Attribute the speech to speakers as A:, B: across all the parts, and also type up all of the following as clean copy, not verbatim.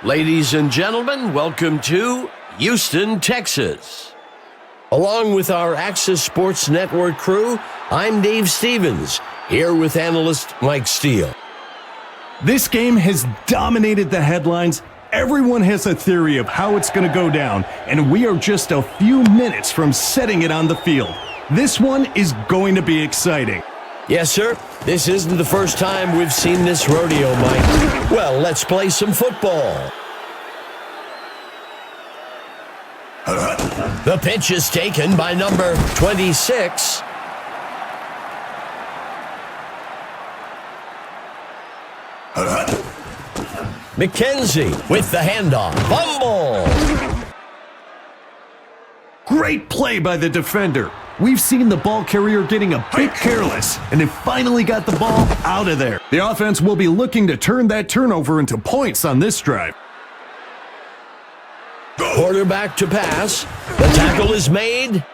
A: Ladies and gentlemen, welcome to Houston, Texas. Along with our Access Sports Network crew, I'm Dave Stevens, here with analyst Mike Steele.
B: This game has dominated the headlines. Everyone has a theory of how it's going to go down, and we are just a few minutes from setting it on the field. This one is going to be exciting.
A: Yes, sir. This isn't the first time we've seen this rodeo, Mike. Well, let's play some football. The pitch is taken by number 26. McKenzie with the handoff. Fumble!
B: Great play by the defender. We've seen the ball carrier getting a bit careless, and they finally got the ball out of there. The offense will be looking to turn that turnover into points on this drive.
A: Quarterback to pass. The tackle is made.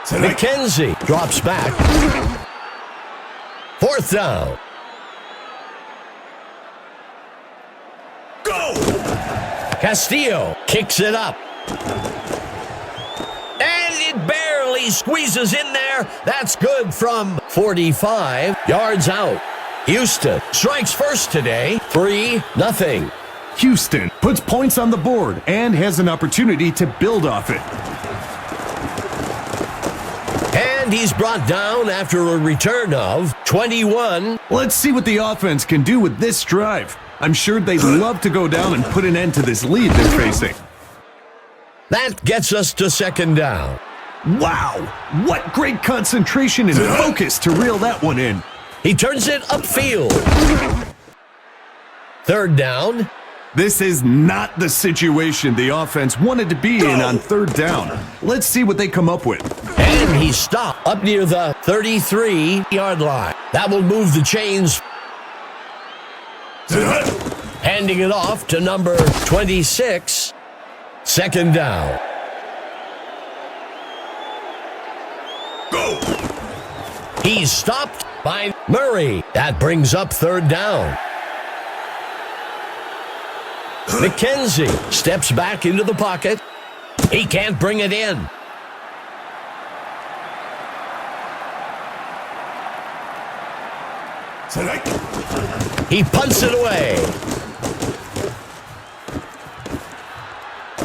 A: McKenzie drops back. Fourth down.
C: Go!
A: Castillo kicks it up. And it barely squeezes in there. That's good from 45 yards out. Houston strikes first today, 3-0.
B: Houston puts points on the board and has an opportunity to build off it.
A: And he's brought down after a return of 21.
B: Let's see what the offense can do with this drive. I'm sure they'd love to go down and put an end to this lead they're facing.
A: That gets us to second down.
B: Wow, what great concentration and focus to reel that one in.
A: He turns it upfield. Third down.
B: This is not the situation the offense wanted to be in on third down. Let's see what they come up with.
A: And he stopped up near the 33-yard line. That will move the chains. Handing it off to number 26. Second down.
C: Go!
A: He's stopped by Murray. That brings up third down. McKenzie steps back into the pocket. He can't bring it in. He punts it away.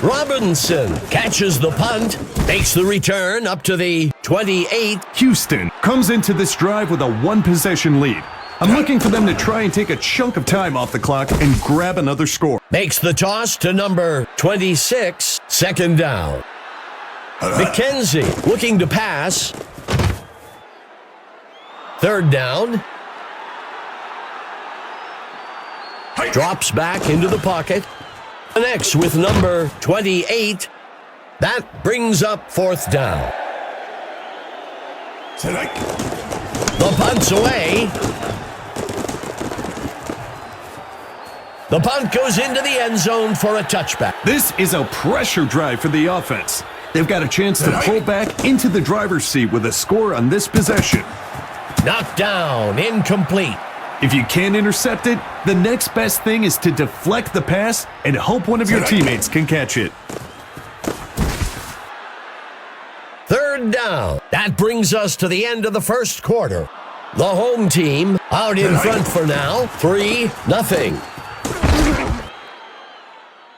A: Robinson catches the punt, makes the return up to the 28.
B: Houston comes into this drive with a one-possession lead. I'm looking for them to try and take a chunk of time off the clock and grab another score.
A: Makes the toss to number 26, second down. McKenzie looking to pass. Third down. Drops back into the pocket. Connects with number 28. That brings up fourth down. The punt's away. The punt goes into the end zone for a touchback.
B: This is a pressure drive for the offense. They've got a chance to pull back into the driver's seat with a score on this possession.
A: Knocked down, incomplete.
B: If you can't intercept it, the next best thing is to deflect the pass and hope one of your teammates can catch it.
A: Third down. That brings us to the end of the first quarter. The home team out in front for now, 3-0.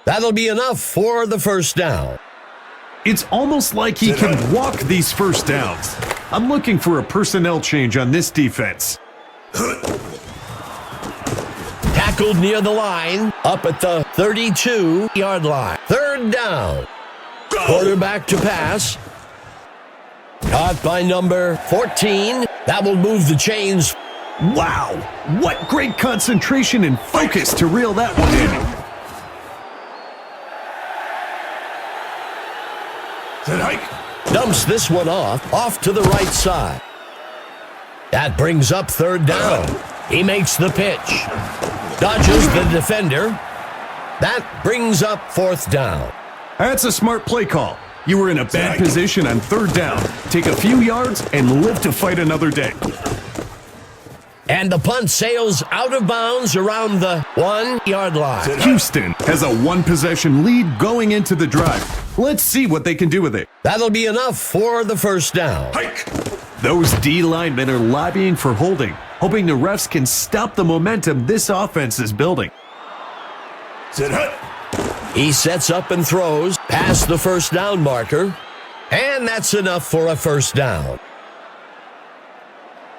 A: That'll be enough for the first down.
B: It's almost like he can walk these first downs. I'm looking for a personnel change on this defense.
A: Tackled near the line, up at the 32-yard line. Third down. Quarterback to pass. Caught by number 14. That will move the chains.
B: Wow, what great concentration and focus to reel that one in.
A: Dumps this one off to the right side. That brings up third down. He makes the pitch. Dodges the defender. That brings up fourth down.
B: That's a smart play call. You were in a bad position on third down. Take a few yards and live to fight another day.
A: And the punt sails out of bounds around the 1-yard line.
B: Houston has a one-possession lead going into the drive. Let's see what they can do with it.
A: That'll be enough for the first down.
C: Hike.
B: Those D linemen are lobbying for holding, hoping the refs can stop the momentum this offense is building.
C: Set hut.
A: He sets up and throws past the first down marker. And that's enough for a first down.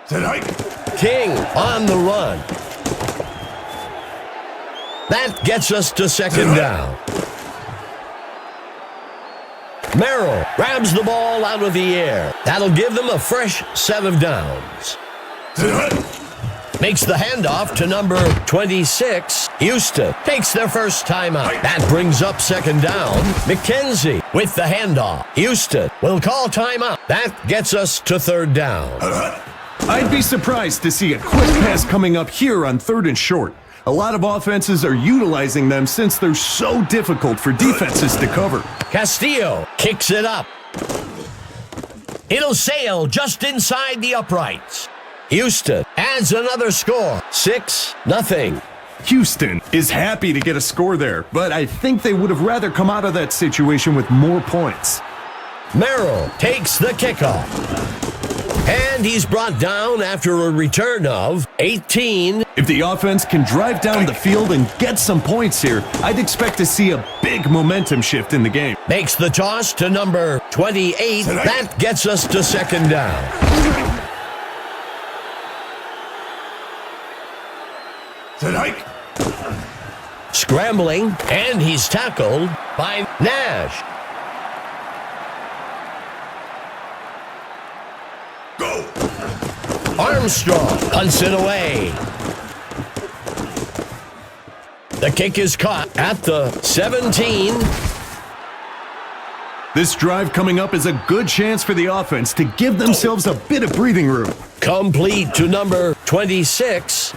C: Set hike.
A: King on the run. That gets us to second down. Merrill grabs the ball out of the air. That'll give them a fresh set of downs.
C: Set hut.
A: Makes the handoff to number 26. Houston takes their first timeout. That brings up second down. McKenzie with the handoff. Houston will call timeout. That gets us to third down.
B: I'd be surprised to see a quick pass coming up here on 3rd and short. A lot of offenses are utilizing them since they're so difficult for defenses to cover.
A: Castillo kicks it up. It'll sail just inside the uprights. Houston adds another score, 6-0.
B: Houston is happy to get a score there, but I think they would have rather come out of that situation with more points.
A: Merrill takes the kickoff. And he's brought down after a return of 18.
B: If the offense can drive down the field and get some points here, I'd expect to see a big momentum shift in the game.
A: Makes the toss to number 28. That gets us to second down.
C: Set hike.
A: Scrambling, and he's tackled by Nash.
C: Go.
A: Armstrong punts it away. The kick is caught at the 17.
B: This drive coming up is a good chance for the offense to give themselves a bit of breathing room.
A: Complete to number 26.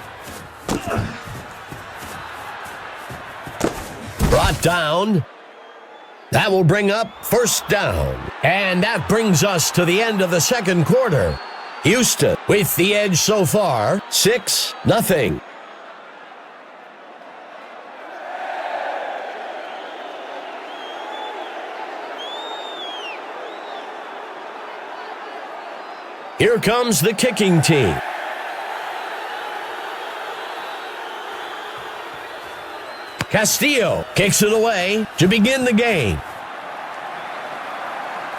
A: Brought down. That will bring up first down. And that brings us to the end of the second quarter. Houston with the edge so far, 6-0. Here comes the kicking team. Castillo kicks it away to begin the game.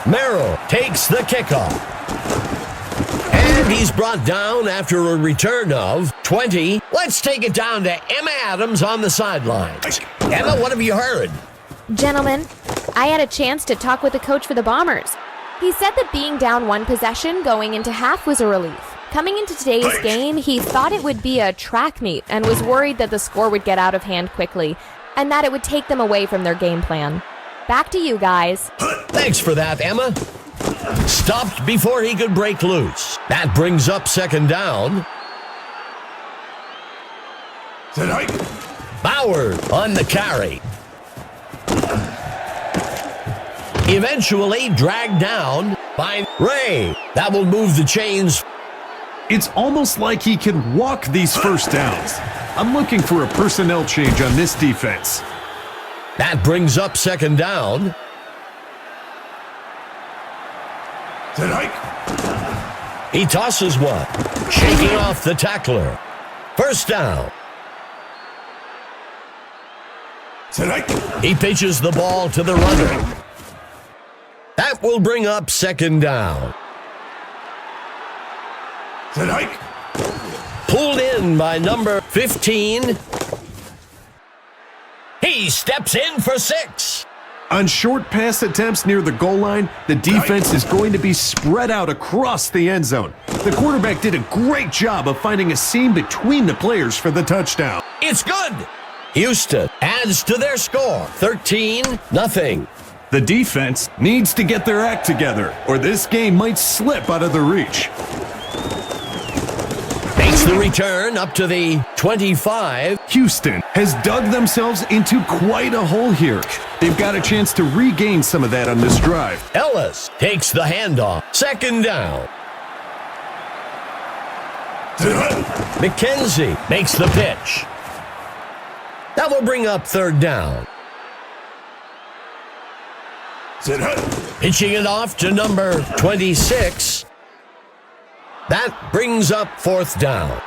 A: Merrill takes the kickoff. And he's brought down after a return of 20. Let's take it down to Emma Adams on the sidelines. Emma, what have you heard?
D: Gentlemen, I had a chance to talk with the coach for the Bombers. He said that being down one possession going into half was a relief. Coming into today's game, he thought it would be a track meet and was worried that the score would get out of hand quickly and that it would take them away from their game plan. Back to you guys.
A: Thanks for that, Emma. Stopped before he could break loose. That brings up second down.
C: Set hike.
A: Bauer on the carry. Eventually dragged down by Ray. That will move the chains.
B: It's almost like he can walk these first downs. I'm looking for a personnel change on this defense.
A: That brings up second down.
C: Set hike.
A: He tosses one, shaking off the tackler. First down.
C: Set hike.
A: He pitches the ball to the runner. That will bring up second down.
C: Set hike.
A: Pulled in by number 15. He steps in for 6.
B: On short pass attempts near the goal line, the defense is going to be spread out across the end zone. The quarterback did a great job of finding a seam between the players for the touchdown.
A: It's good. Houston adds to their score, 13-0.
B: The defense needs to get their act together, or this game might slip out of their reach.
A: Makes the return up to the 25.
B: Houston has dug themselves into quite a hole here. They've got a chance to regain some of that on this drive.
A: Ellis takes the handoff. Second down. McKenzie makes the pitch. That will bring up third down. Pitching it off to number 26. That brings up fourth down.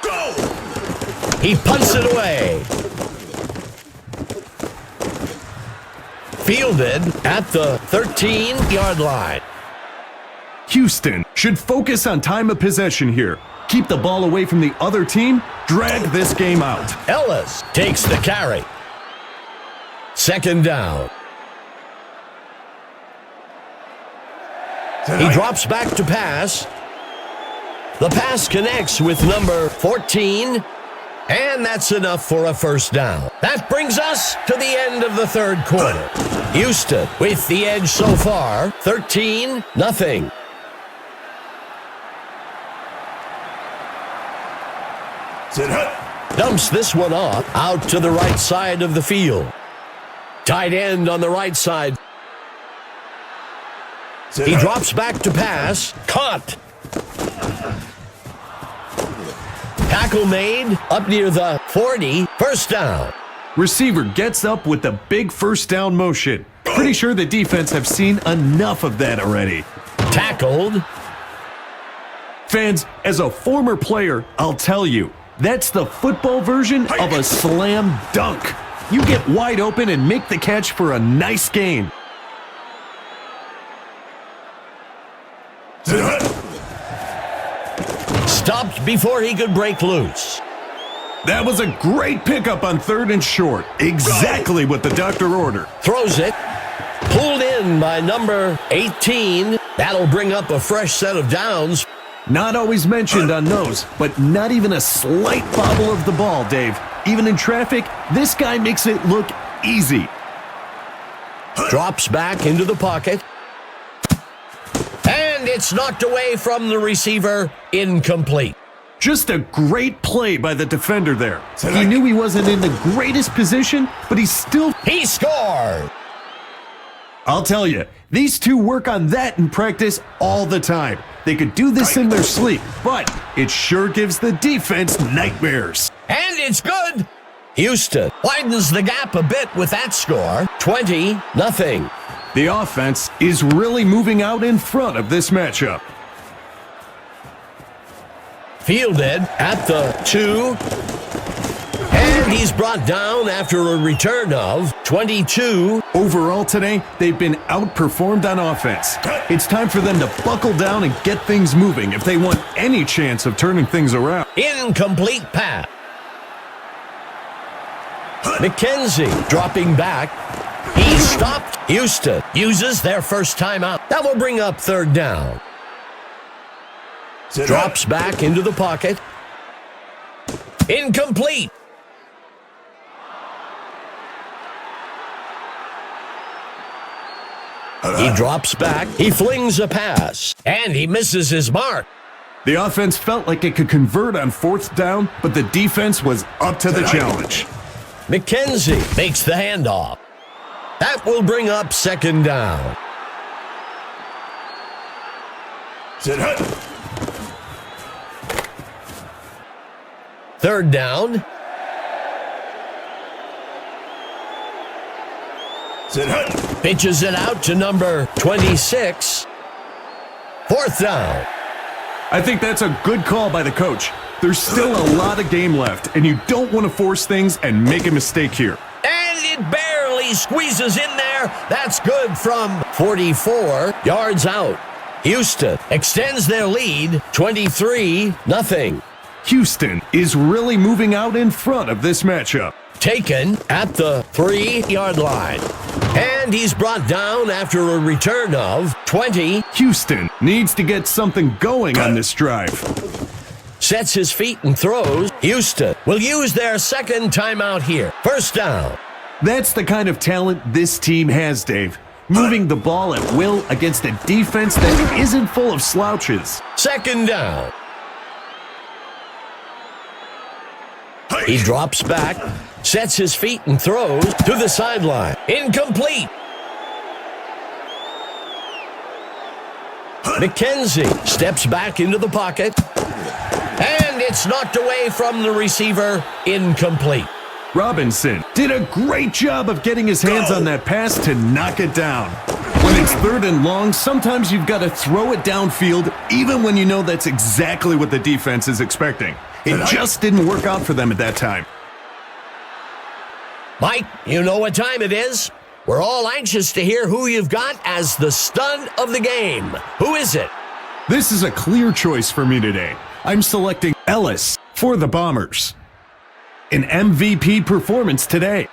C: Go!
A: He punts it away. Fielded at the 13-yard line.
B: Houston should focus on time of possession here. Keep the ball away from the other team. Drag this game out.
A: Ellis takes the carry. Second down. He drops back to pass. The pass connects with number 14, and that's enough for a first down. That brings us to the end of the third quarter. Houston with the edge so far, 13-0. Dumps this one off out to the right side of the field. Tight end on the right side. He drops back to pass. Caught. Tackle made up near the 40. First down.
B: Receiver gets up with the big first down motion. Pretty sure the defense have seen enough of that already.
A: Tackled.
B: Fans, as a former player, I'll tell you, that's the football version of a slam dunk. You get wide open and make the catch for a nice gain.
A: Stopped before he could break loose.
B: That was a great pickup on third and short. Exactly what the doctor ordered.
A: Throws it. Pulled in by number 18. That'll bring up a fresh set of downs.
B: Not always mentioned on those, but not even a slight bobble of the ball, Dave. Even in traffic, this guy makes it look easy.
A: Drops back into the pocket. And it's knocked away from the receiver. Incomplete.
B: Just a great play by the defender there. He knew he wasn't in the greatest position, but he
A: scored!
B: I'll tell you, these two work on that in practice all the time. They could do this in their sleep, but it sure gives the defense nightmares.
A: And it's good! Houston widens the gap a bit with that score, 20-0.
B: The offense is really moving out in front of this matchup.
A: Fielded at the 2. And he's brought down after a return of 22.
B: Overall today, they've been outperformed on offense. It's time for them to buckle down and get things moving if they want any chance of turning things around.
A: Incomplete pass. McKenzie dropping back. He stopped. Houston uses their first timeout. That will bring up third down. Drops back into the pocket. Incomplete. He drops back. He flings a pass. And he misses his mark.
B: The offense felt like it could convert on fourth down, but the defense was up to the challenge.
A: McKenzie makes the handoff. That will bring up second down. Third down. Pitches it out to number 26. Fourth down.
B: I think that's a good call by the coach. There's still a lot of game left, and you don't want to force things and make a mistake here.
A: And it barely squeezes in there. That's good from 44 yards out. Houston extends their lead, 23-0.
B: Houston is really moving out in front of this matchup.
A: Taken at the 3-yard line. And he's brought down after a return of 20.
B: Houston needs to get something going on this drive.
A: Sets his feet and throws. Houston will use their second timeout here. First down.
B: That's the kind of talent this team has, Dave. Moving the ball at will against a defense that isn't full of slouches.
A: Second down. He drops back, sets his feet and throws to the sideline. Incomplete. McKenzie steps back into the pocket. It's knocked away from the receiver, incomplete.
B: Robinson did a great job of getting his hands on that pass to knock it down. When it's 3rd and long, sometimes you've got to throw it downfield, even when you know that's exactly what the defense is expecting. It just didn't work out for them at that time.
A: Mike, you know what time it is. We're all anxious to hear who you've got as the stud of the game. Who is it?
B: This is a clear choice for me today. I'm selecting Ellis for the Bombers. An MVP performance today.